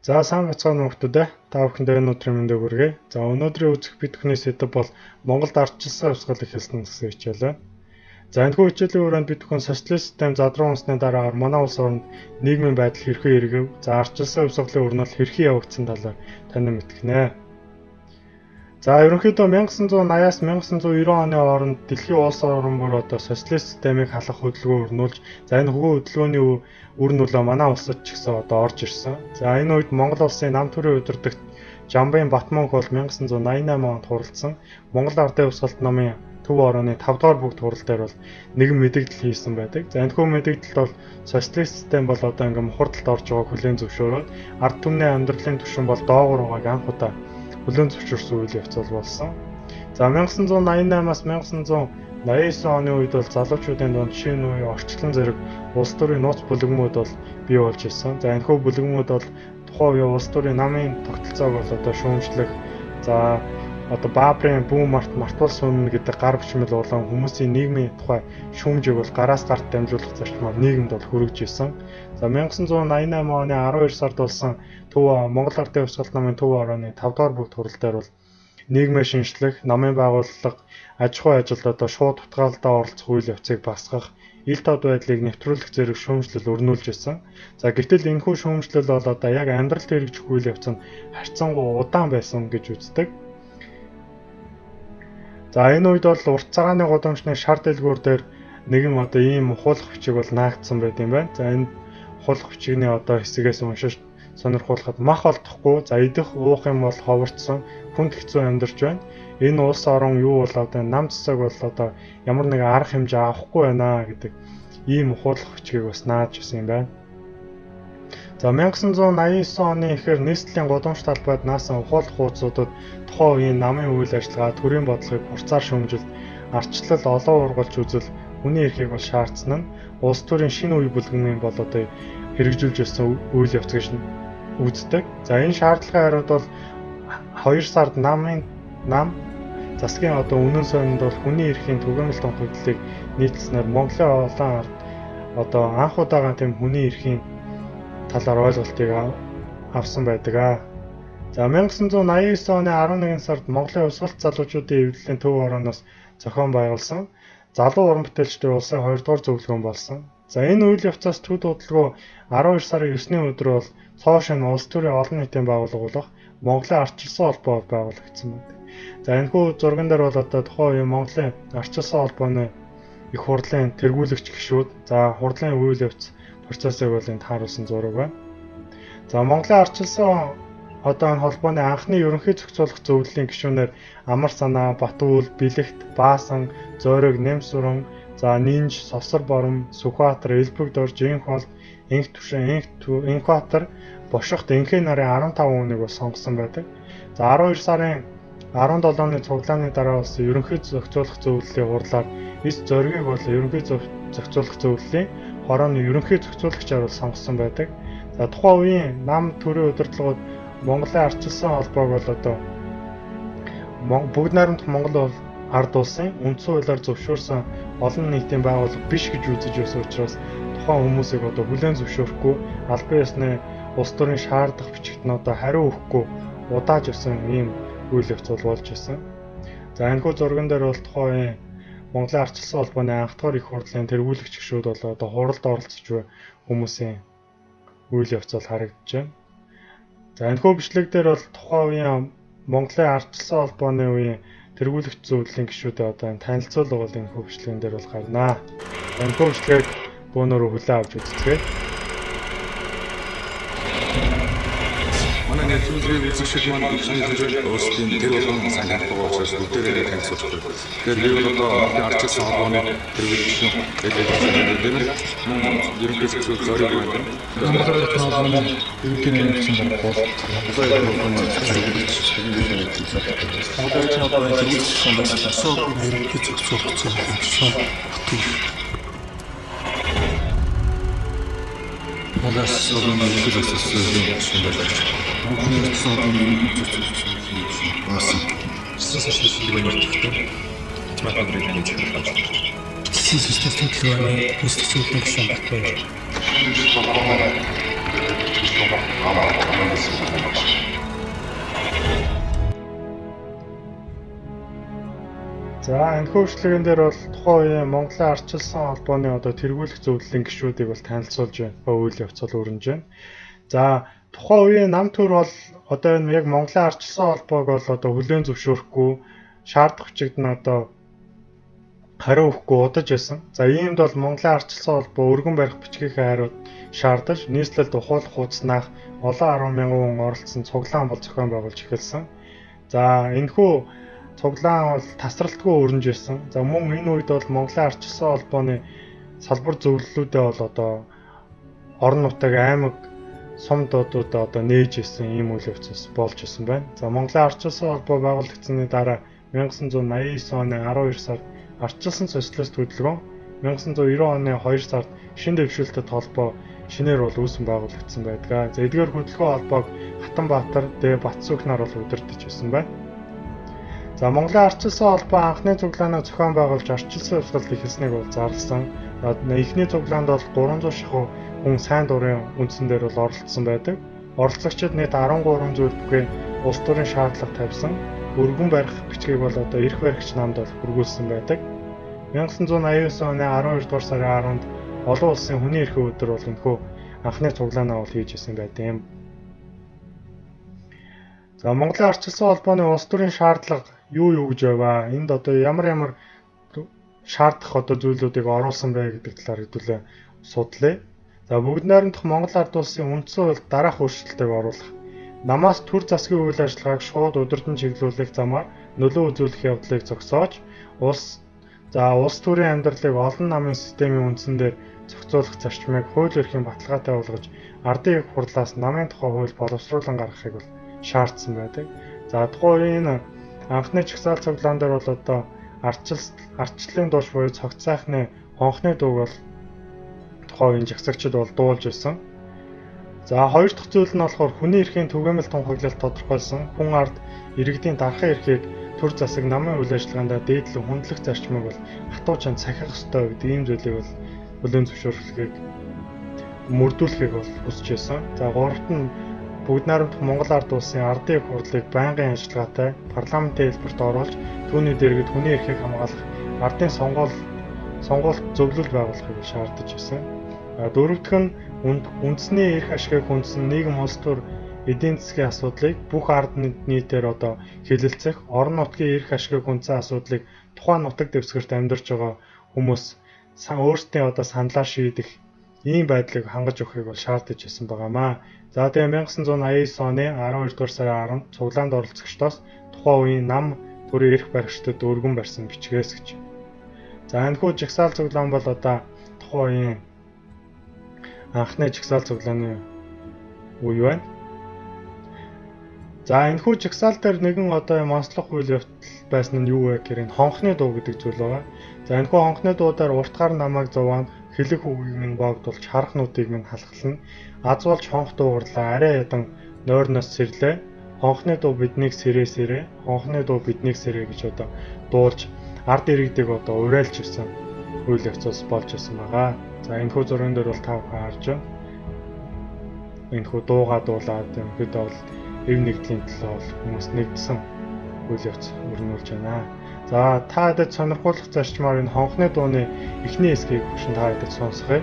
За сайн бацхан хүмүүстээ та бүхэндээ өнөөдрийн мэндийг хүргэе. За өнөөдрийн үзэх бид бүхний сэдэв бол Монголд ардчилсан хувьсгал эхэлсэн гэсэн хичээл байна. За энэхүү хичээлийн хүрээнд бид бүхэн социалист систем задруу унсны дараагаар манай улс оронд нийгмийн байдал хэрхэн эргэв, за ардчилсан хувьсгалын өрнөл хэрхэн явагдсан талаар танин мэдгэнэ. За ерөнхийдөө 1980-аас 1990 оны хооронд дэлхийн улс орн бүр одоо социалист системийг халах хөдөлгөөн өрнүүлж, за энэ хөдөлгөөний үр нөлөө манай улсад ч гэсэн одоо орж ирсэн. За энэ үед Монгол улсын нам төрийн удирдагч Жамбын Батмунх бол 1988 онд хуралдсан Монгол Ардын Хувьсгалт намын төв орооны 5 дугаар бүгд хурал дээр бол нэгэн мэдээлэл хийсэн байдаг. За энэхүү мэдээлэлд бол социалист систем бол одоо ингээм хурдалд орж байгааг хүлээн зөвшөөрөөд ард түмний амьдралын түвшин бол доогуур байгааг анх удаа хүлээн зөвшөөрсөн үйл явц болсон. За 1988-аас 1989 оны үед бол залуучуудын дунд шинэ үеийн орчлон зэрэг улс төрийн нууц бүлэгмүүд бол бий болж ирсэн. За энэхүү бүлэгмүүд бол тухайн үеийн улс төрийн намын тогтолцоог бол одоо шүүмжлэх, за одоо Баабрын бүү мартуул сүннэ гэдэг гар бичмэл болон хүмүүсийн нийгмийн тухай шүүмжийг бол гараас гарт дамжуулах зарчмаар нийгэмд бол хүргэж ирсэн. За 1988 оны 12 сард болсон Монгол Ардын Хувьсгалт намын төв орооны 5 дугаар бүгд хурал дээр бол нийгмээ шинжлэх, намын байгууллага, аж ахуй ажилд одоо шууд утгаалдаа оролцох үйл явцыг багасгах, ил тод байдлыг нэвтрүүлэх зэрэг шүүмжлэл өрнүүлж ирсэн. За гэтэл энэхүү шүүмжлэл бол одоо яг амьдралд хэрэгжих үйл явц нь харьцангуй удаан байсан гэж үздэг. За энэ үед бол урт цагааны гудамжны шар дэлгүүр дээр нэгэн одоо ийм хуулах бичиг бол наагдсан байт юм байна. За энэ хуулах бичигний одоо хэсгээс уншиж сонирхуулахад мах олдохгүй, за идэх уух юм бол ховорцсон, хүнд хэцүү амьдарч байна. Энэ улс орон юу болоод байна? Нам цэцэг бол одоо ямар нэгэн арга хэмжээ авахгүй байна гэдэг ийм хуулах бичгийг бас нааж ирсэн юм байна. За 1989 оны эхээр нийслэлийн гудамж талбайд наасан ухуулах хуудсуудад тухайн үеийн намын үйл ажиллагаа, төрийн бодлогыг хурцаар шүүмжилт, ардчлал олон ургалж үзэл, хүний эрхийг бол шаардсан нь улс төрийн шинэ үе бүлгэмийн бол одоо хэрэгжүүлж ирсэн үйл явц гэж үздэг. За энэ шаардлагын хариуд бол 2 сард нам засгийн одоо үнэн сонинд бол хүний эрхийн түгээмэл томхогдлыг нийтлснээр Монголын олон ард одоо анх удаага тийм хүний эрхийн талаар ойлголтыг авсан байдаг. За 1989 оны 11 сард Монголын хувьсгалт залуучуудын эвлэлийн төв орооноос зохион байгуулсан залуу уран бүтээлчдийн улсын 2 дугаар зөвлөгөөн болсон. За энэ үйл явцаас төв дуудлагуу 12 сарын 9-ний өдөр бол цоошин улс төрийн олон нийтийн байгууллага болох Монголын ардчилсан холбоо байгуулагдсан байдаг. За энэхүү зурган дээр бол одоо тухайн үеийн Монголын ардчилсан холбооны их хурлын тэргүүлэгч гишүүд, за хурлын үйл явц процессыг бол энд харуулсан зураг байна. За Монголын ардчилсан одоо энэ холбооны анхны ерөнхий зохицуулах зөвлөлийн гишүүнээр Амар санаа, Батүл, Бэлэгт, Баасан, Зориг, Нэмсүрэн, за Нинж, Сосор бором, Сүхбаатар, Элбэг дорж, Инхол, Инх түвшин, Инхбаатар, Бошгот, Инхээ нарын 15 хүнийг бол сонгосон байдаг. За 12 сарын 17-ны цуглааны дараа болсон ерөнхий зохицуулах зөвлөлийн хурлаар эс зоригийг бол ерөнхий зохицуулах зөвлөлийн хорооны ерөнхий зохицуулагчаар бол сонгосон байдаг. За тухайн үеийн нам төрийн удирдлагууд Монголын ардчилсан холбоог бол одоо бүгд найрамдах Монгол ард улсын үндсэн хуулиар зөвшөөрсөн олон нийтийн байгууллага биш гэж үзэж байсан учраас тухайн хүмүүсийг одоо хүлээн зөвшөөрөхгүй, албан ёсны улс төрийн шаардах бичигт нь одоо хариу өгөхгүй удааж ирсэн ийм үйл явц болж ирсэн. За энэхүү зурган дээр бол тухайн үеийн Монголын ардчилсан холбооны анх дахь их хурлын тэргүүлэгч гишүүд бол одоо хуралд оролцож буй хүмүүсийн үйл явц бол харагдаж байна. За энэхүү бичлэг дээр бол тухайн үеийн Монголын ардчилсан холбооны үеийн тэргүүлэгч зөвлөлийн гишүүдээ одоо танилцуулга бол энэхүү бичлэгэн дээр бол гарнаа. Энэхүү бичлэгийг бөөнөрөө хүлээн авч үзцгээе. Манай нэвтрүүлгийн үзэгчид маань ихний зэрэг өөрсдийн тэр болгон санаатайгаа уулзаж бүгдээрээ танилцуулж байна. Тэгэхээр би бол одоо ардчилсан холбооны тэргүүлэгч гэдэг ерөнхий зөвлөлт зориг байна. Монголын холбооны ерөнхий нэгдсэн бол Монголын холбооны тэргүүлэгч ерөнхий зөвлөлт Монголын холбооны ерөнхий зөвлөлт Монголын холбооны баасан системийн төлөвлөгөөний нислэг зөвлөлийн гишүүн багтаа. шуурга хамаагүй гэсэн үг байна. За энэ хөвшлэгэн дээр бол тухайн үеийн Монголын ардчилсан холбооны одоо тэргүүлэх зөвлөлийн гишүүдийг бол танилцуулж байна. Үйл явц бол өрнөж байна. За тухайн үеийн нам төр бол одоо энэ яг Монголын ардчилсан холбоог бол одоо хүлээн зөвшөөрөхгүй, шаардах хүчигд нь одоо хариу өгөхгүй удаж байсан. За иймд бол Монголын ардчилсан холбоо өргөн барих бичгийнхээ хариуд шаардаж нийслэлд ухуулах хуудаснах олон 10,000 хүн оролцсон цуглаан бол зохион байгуулж эхэлсэн. За энэхүү цуглаан бол тасралтгүй өрнөж байсан. За мөн энэ үед бол Монголын ардчилсан холбооны салбар зөвлөлүүдээ бол одоо орон нутаг аймаг сум дуудуудаа одоо нээж исэн ийм үйл явц болж исэн байна. За Монголын ардчилсан холбоо байгуулагдсаны дараа 1989 оны 12 сард ардчилсан социалист хөдөлгөөн, 1990 оны 2 сард шин дэвшүүлэлтэд холбоо шинээр бол үүсгэн байгуулагдсан байдаг. За эдгээр хөдөлгөөн холбоог Хатанбаатар, Батсүх нар бол удирдах байсан байна. За Монголын ардчилсан холбоо анхны цуглаанаа зохион байгуулж ардчилсан явцад эхэлснийг бол зарласан. Эхний цуглаанд бол 300 шахуу хүн сайн дурын үндсэн дээр бол оролцсон байдаг. Оролцогчид нийт 13 зүйл бүхий улс төрийн шаардлага тавьсан. Өргөн барих бичгийг бол одоо эрх баригч намд бол хөргүүлсэн байдаг. 1989 оны 12 дугаар сарын 10-нд олон улсын хүний эрхийн өдөр бол энэхүү анхны цуглаанаа бол хийж исэн байдаг юм. За Монголын ардчилсан холбооны улс төрийн шаардлага юу гэж байваа? Энд одоо ямар шаардах одоо зүйлүүдийг оруулсан бэ гэдэг талаар хэдүүлээ судлаа. За бүгд найрамдах Монгол ард улсын үндсэн хууль дараах өөрчлөлтийг оруулах. Намаас төр засгийн үйл ажиллагааг шууд удирдан чиглүүлэх замаар нөлөө үзүүлэх явдлыг зогсоож, улс төрийн амьдралыг олон намын системийн үндсэн дээр зохицуулах зарчмыг хууль эрхийн баталгаатай болгож, ардын их хурлаас намын тухай хууль боловсруулан гаргахыг бол шаардсан байдаг. За тухайн энэ анхны чагсаалт цуглаан дээр бол одоо ардчлалын дууш буюу цогц сайхны хонхны дууг бол тухайн үеийн жагсагчид бол дуулж байсан. За хоёр дахь зүйл нь болохоор хүний эрхийн түгээмэл тунхаглалт тодорхойлсон хүн ард иргэдийн дархан эрхийг төр засаг намын үйл ажиллагаанд дээдлэн хүндлэх зарчмыг бол хатуучаан цахих ёстой гэдэг ийм зүйлийг бол бүлээн зөвшөөрлөхийг мөрдүүлэхийг бол хүсэж байсан. За гуравт нь бүгд найрамдах Монгол ард улсын ардын их хурлыг байнгын ажиллагаатай парламентын хэлбэрт оруулж түүний дэргэд хүний эрхийг хамгаалах ардын сонгуульт зөвлөл байгуулахыг шаардаж байсан. Дөрөвдөх нь үндэсний эрх ашигыг хүндсэн нийгэм улс төр эдийн засгийн асуудлыг бүх ард нийтээр одоо хэлэлцэх, орон нутгийн эрх ашигыг хүндсэн асуудлыг тухайн нутаг дэвсгэрт амьдарч байгаа хүмүүс өөрсдийн одоо саналаар шийдэх ийм байдлыг хангаж өгөхийг бол шаардаж байсан байгаамаа. За тэгээ 1989 оны 12 дугаар сарын 10-нд цуглаанд оролцогчдоос тухайн үеийн нам төрийн эрх баригчдад өргөн барьсан бичгээс гэж. За энэхүү жагсаал цуглаан бол одоо тухайн үеийн анхны жагсаал цуглааны үе байна. За энэхүү жагсаал дээр нэгэн одоо онцлог үйл явдал байсан нь юу вэ гэхээр хонхны дуу гэдэг зүйл байгаа. За энэхүү хонхны дуудаар уртгаар намайг зовоон хэлэх үгийг минь богдуулж харах нүдийг минь халахлан аз болж хонх дуугарлаа арай ядан нойрноос сэрлээ хонхны дуу биднийг сэрээ хонхны дуу биднийг сэрээ гэж одоо дуулж ард иргэдэг одоо урайлж ирсэн үйл явцаас болж ирсэн байгаа. За энэхүү зурган дээр бол та бүхэн харж байна. Энэхүү дуугаа дуулаад ерөнхийдөө бол эв нэгдлийн төлөө бол хүмүүс нэгдсэн үйл явц өрнүүлж байна. За та хэд сонирхуулах зарчмаар энэ хонхны дууны эхний хэсгийг хүчин та хэд сонсгоё.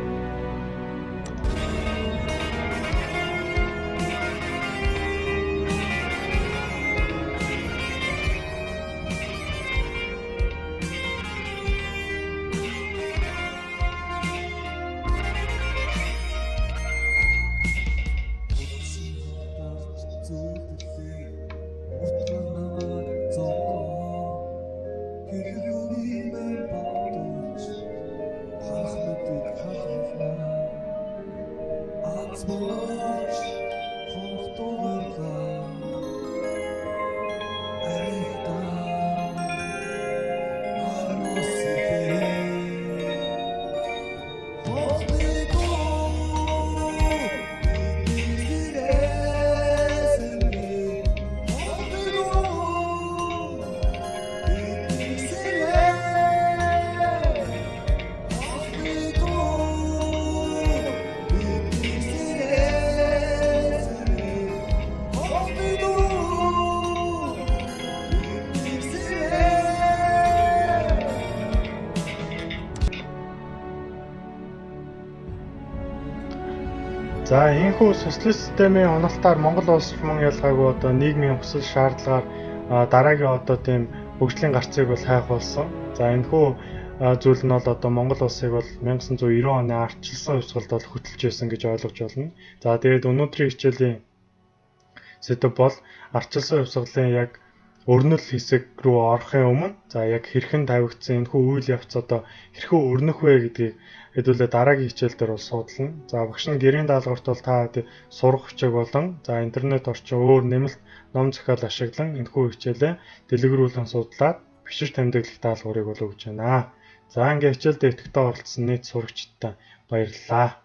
За энэхүү социалист системийн уналтаар Монгол улс мөн ялгаагүй одоо нийгмийн хүсэл шаардлагаар дараагийн одоо тийм хөгжлийн гарцыг бол хайх болсон. За энэхүү зүйл нь бол одоо Монгол улсыг бол 1990 оны ардчилсан хувьсгалд бол хөтлөж байсан гэж ойлгож байна. За тэгээд өнөөдрийн хичээлийн сэдэв бол ардчилсан хувьсгалын яг өрнөл хэсэг рүү орохын өмнө за яг хэрхэн тавигдсан энэхүү үйл явц одоо хэрхэн өрнөх вэ гэдгийг хэдүүлээ дараагийн хичээл дээр бол судална. За багш нь гэрийн даалгаварт бол та сурах хүчиг болон за интернет орчин өөр нэмэлт ном зохиол ашиглан энэхүү хичээлээ дэлгэрүүлэн судлаад бичиж тэмдэглэх даалгаврыг бол өгч байна. За ингээ хичээлдээ идэвхтэй оролцсон нийт сурагчдаа баярлалаа.